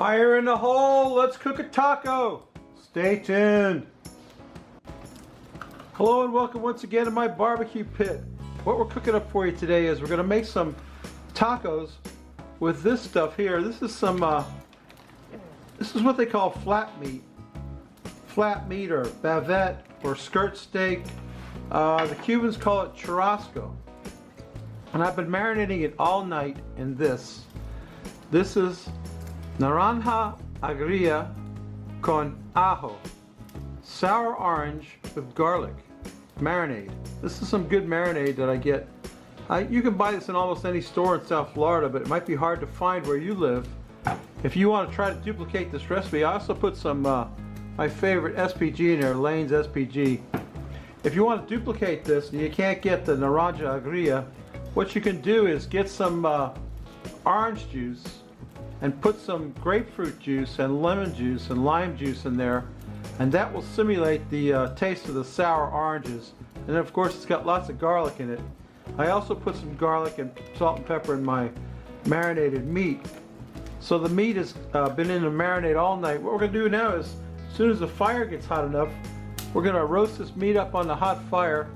Fire in the hole, let's cook a taco. Stay tuned. Hello and welcome once again to my barbecue pit. What we're cooking up for you today is we're going to make some tacos with this stuff here. This is some, this is what they call flat meat. Flat meat or bavette or skirt steak. The Cubans call it churrasco. And I've been marinating it all night in this. This is Naranja Agria con ajo. Sour orange with garlic. Marinade. This is some good marinade that I get. You can buy this in almost any store in South Florida, but it might be hard to find where you live. If you want to try to duplicate this recipe, I also put some my favorite SPG in there, Lane's SPG. If you want to duplicate this and you can't get the Naranja Agria, what you can do is get some orange juice and put some grapefruit juice and lemon juice and lime juice in there, and that will simulate the taste of the sour oranges. And then of course it's got lots of garlic in it. I also put some garlic and salt and pepper in my marinated meat. So the meat has been in the marinade all night. What we're going to do now is, as soon as the fire gets hot enough, we're going to roast this meat up on the hot fire.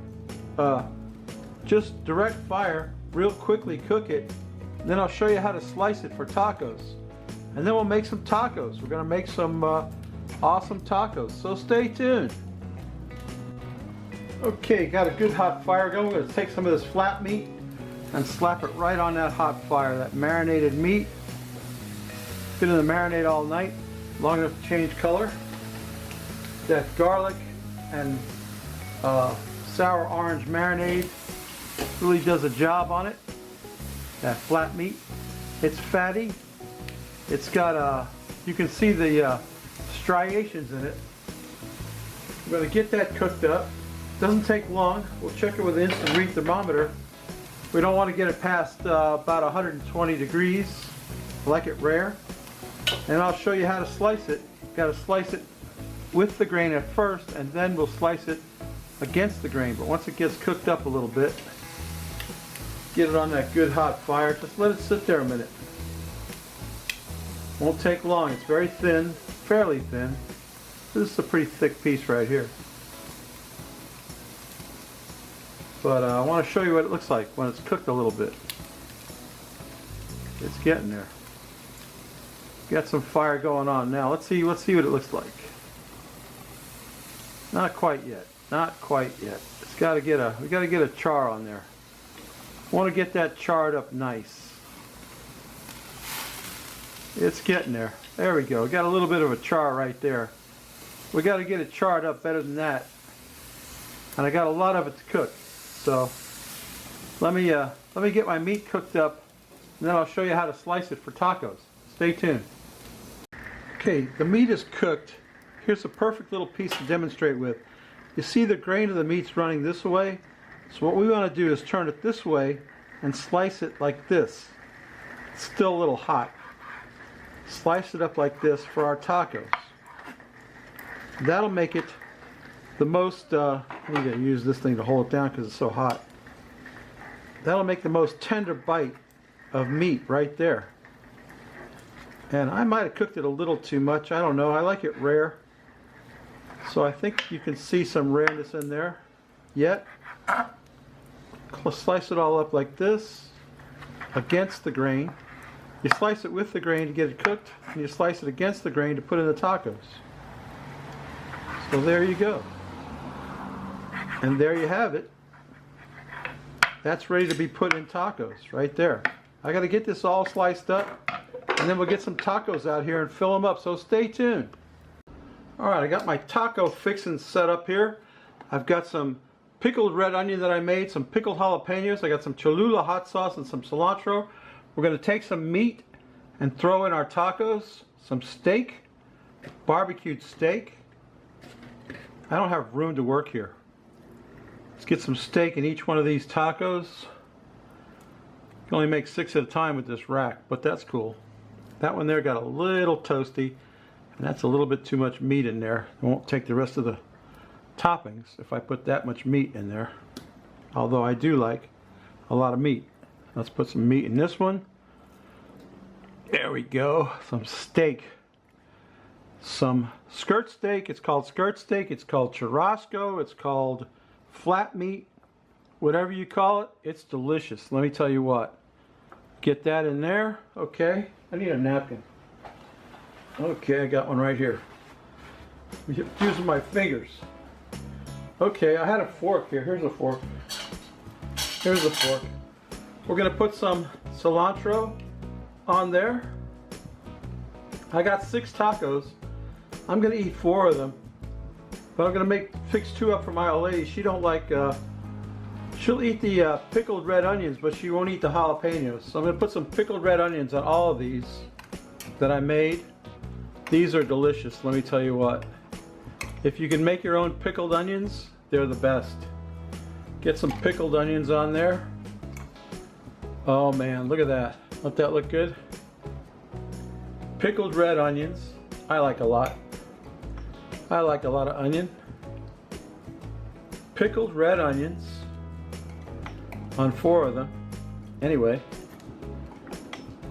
Just direct fire, real quickly cook it. And then I'll show you how to slice it for tacos. And then we'll make some tacos. We're going to make some awesome tacos. So stay tuned. Okay, got a good hot fire going. We're going to take some of this flat meat and slap it right on that hot fire. That marinated meat. Been in the marinade all night, long enough to change color. That garlic and sour orange marinade really does a job on it. That flat meat, it's fatty. It's got you can see the striations in it. We're going to get that cooked up. Doesn't take long. We'll check it with an instant read thermometer. We don't want to get it past about 120 degrees. I like it rare. And I'll show you how to slice it. Got to slice it with the grain at first, and then we'll slice it against the grain. But once it gets cooked up a little bit, get it on that good hot fire. Just let it sit there a minute. Won't take long. It's very thin, fairly thin. This is a pretty thick piece right here. But I want to show you what it looks like when it's cooked a little bit. It's getting there. Got some fire going on now. Let's see what it looks like. Not quite yet. Not quite yet. It's got to get we got to get a char on there. Want to get that charred up nice. It's getting there. There we go. Got a little bit of a char right there. We got to get it charred up better than that. And I got a lot of it to cook. So let me get my meat cooked up, and then I'll show you how to slice it for tacos. Stay tuned. Okay, the meat is cooked. Here's a perfect little piece to demonstrate with. You see the grain of the meat's running this way? So what we want to do is turn it this way and slice it like this. It's still a little hot. Slice it up like this for our tacos. That'll make it the most, I'm going to use this thing to hold it down because it's so hot. That'll make the most tender bite of meat right there. And I might have cooked it a little too much. I don't know. I like it rare. So I think you can see some rareness in there. Yet, slice it all up like this against the grain. You slice it with the grain to get it cooked, and you slice it against the grain to put in the tacos. So there you go. And there you have it. That's ready to be put in tacos right there. I got to get this all sliced up, and then we'll get some tacos out here and fill them up. So stay tuned. Alright, I got my taco fixin' set up here. I've got some pickled red onion that I made, some pickled jalapenos. I got some Cholula hot sauce and some cilantro. We're going to take some meat and throw in our tacos, some steak, barbecued steak. I don't have room to work here. Let's get some steak in each one of these tacos. You can only make 6 at a time with this rack, but that's cool. That one there got a little toasty, and that's a little bit too much meat in there. It won't take the rest of the toppings if I put that much meat in there. Although I do like a lot of meat. Let's put some meat in this one. There we go. Some steak. some skirt steak. It's called skirt steak. It's called churrasco. It's called flat meat. Whatever you call it, it's delicious. Let me tell you what. Get that in there. Okay. I need a napkin. Okay, I got one right here. I'm using my fingers. Okay, I had a fork here. Here's a fork. Here's a fork. We're going to put some cilantro on there. I got 6 tacos. I'm going to eat 4 of them. But I'm going to fix 2 up for my old lady. She don't like, she'll eat the pickled red onions, but she won't eat the jalapenos. So I'm going to put some pickled red onions on all of these that I made. These are delicious, let me tell you what. If you can make your own pickled onions, they're the best. Get some pickled onions on there. Oh man, look at that. Don't that look good? Pickled red onions. I like a lot. I like a lot of onion. Pickled red onions on 4 of them. Anyway,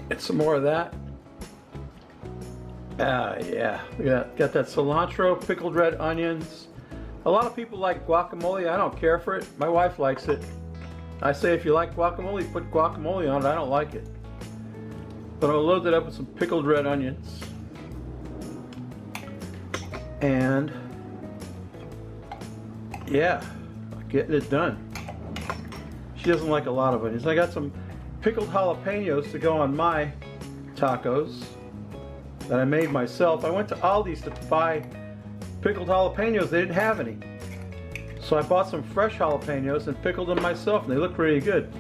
get some more of that. Ah, yeah. Look at that. Got that cilantro, pickled red onions. A lot of people like guacamole. I don't care for it. My wife likes it. I say if you like guacamole, put guacamole on it. I don't like it. But I'll load it up with some pickled red onions. And yeah, getting it done. She doesn't like a lot of onions. I got some pickled jalapenos to go on my tacos that I made myself. I went to Aldi's to buy pickled jalapenos. They didn't have any. So I bought some fresh jalapenos and pickled them myself, and they look really good.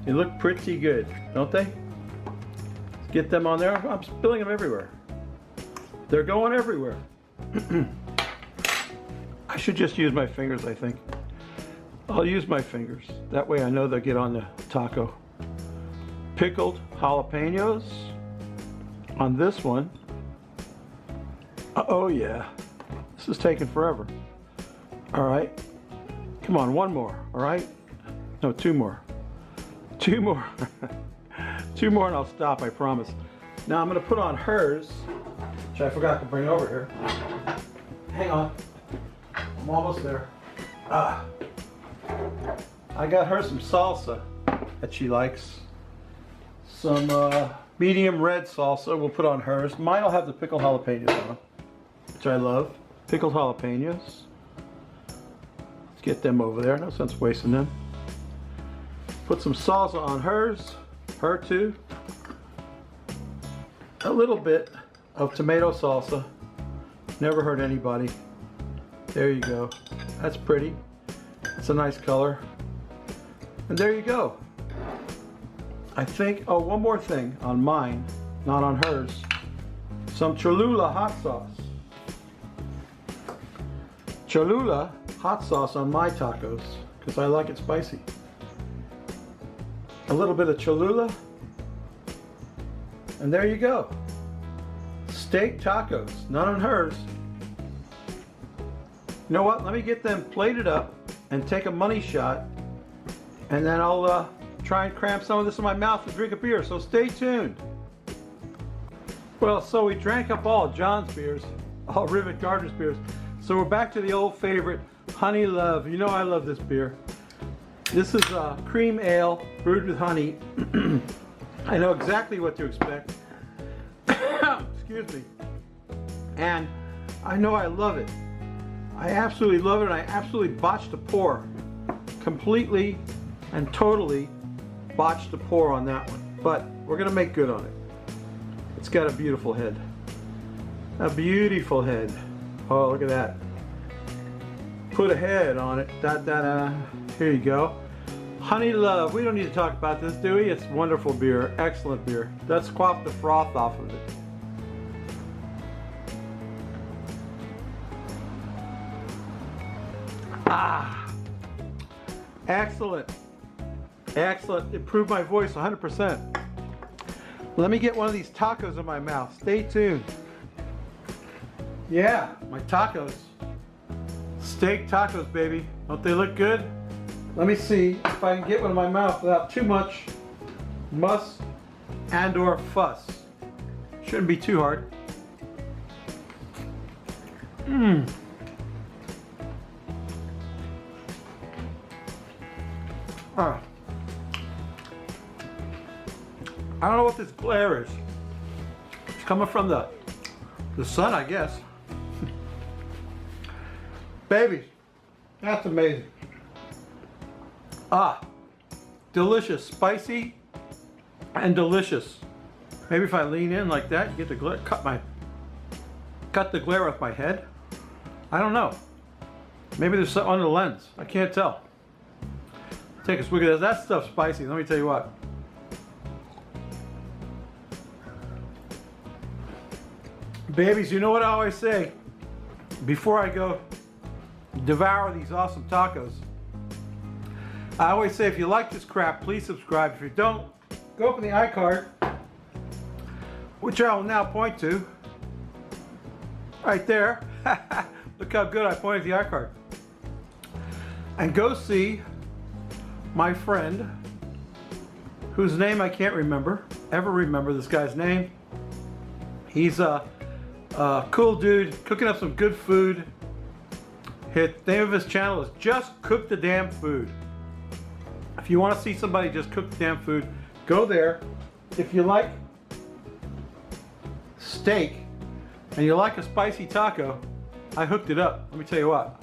They look pretty good, don't they? Let's get them on there. I'm spilling them everywhere. They're going everywhere. I should just use my fingers, I think. I'll use my fingers. That way I know they'll get on the taco. Pickled jalapenos on this one. Oh yeah, this is taking forever. All right, come on, 1 more, all right? No, 2 more. 2 more. 2 more and I'll stop, I promise. Now I'm gonna put on hers, which I forgot to bring over here. Hang on, I'm almost there. I got her some salsa that she likes. Some medium red salsa we'll put on hers. Mine will have the pickled jalapenos on them, which I love. Pickled jalapenos. Let's get them over there. No sense wasting them. Put some salsa on hers. Her too. A little bit of tomato salsa. Never hurt anybody. There you go. That's pretty. It's a nice color. And there you go. I think, oh, one more thing on mine, not on hers. Some Cholula hot sauce. Cholula hot sauce on my tacos, because I like it spicy. A little bit of Cholula. And there you go. Steak tacos, not on hers. You know what? Let me get them plated up and take a money shot, and then I'll try and cram some of this in my mouth and drink a beer, so stay tuned. Well, so we drank up all John's beers, all Rivet Gardner's beers, so we're back to the old favorite, Honey Love. You know I love this beer. This is cream ale brewed with honey. I know exactly what to expect. Excuse me. And I know I love it. I absolutely love it, and I absolutely botched the pour. Completely and totally botched the pour on that one. But we're gonna make good on it. It's got a beautiful head. A beautiful head. Oh, look at that. Put a head on it. Da, da, da. Here you go. Honey Love. We don't need to talk about this, do we? It's wonderful beer. Excellent beer. Let's quaff the froth off of it. Ah, excellent, excellent. Improved my voice 100%. Let me get one of these tacos in my mouth. Stay tuned. Yeah, my tacos. Steak tacos, baby. Don't they look good? Let me see if I can get one in my mouth without too much muss and or fuss. Shouldn't be too hard. Mmm. Ah. I don't know what this glare is. It's coming from the sun, I guess. Babies, that's amazing. Ah, delicious, spicy and delicious. Maybe if I lean in like that, get the glare, cut the glare off my head. I don't know. Maybe there's something under the lens. I can't tell. Take a swig of that. That stuff's spicy. Let me tell you what. Babies, you know what I always say before I go devour these awesome tacos? I always say, if you like this crap, please subscribe. If you don't, go open the iCard, which I will now point to. Right there. Look how good I pointed the iCard. And go see my friend, whose name I can't ever remember this guy's name. He's a cool dude, cooking up some good food. The name of his channel is Just Cook the Damn Food. If you want to see somebody just cook the damn food, go there. If you like steak and you like a spicy taco, I hooked it up. Let me tell you what.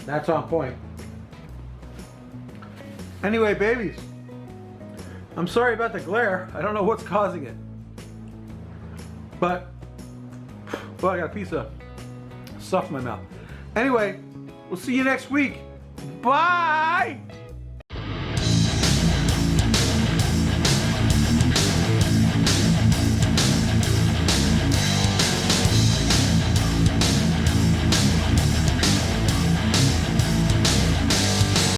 That's on point. Anyway, babies, I'm sorry about the glare. I don't know what's causing it. But, well, I got a piece of stuff in my mouth. Anyway, we'll see you next week. Bye!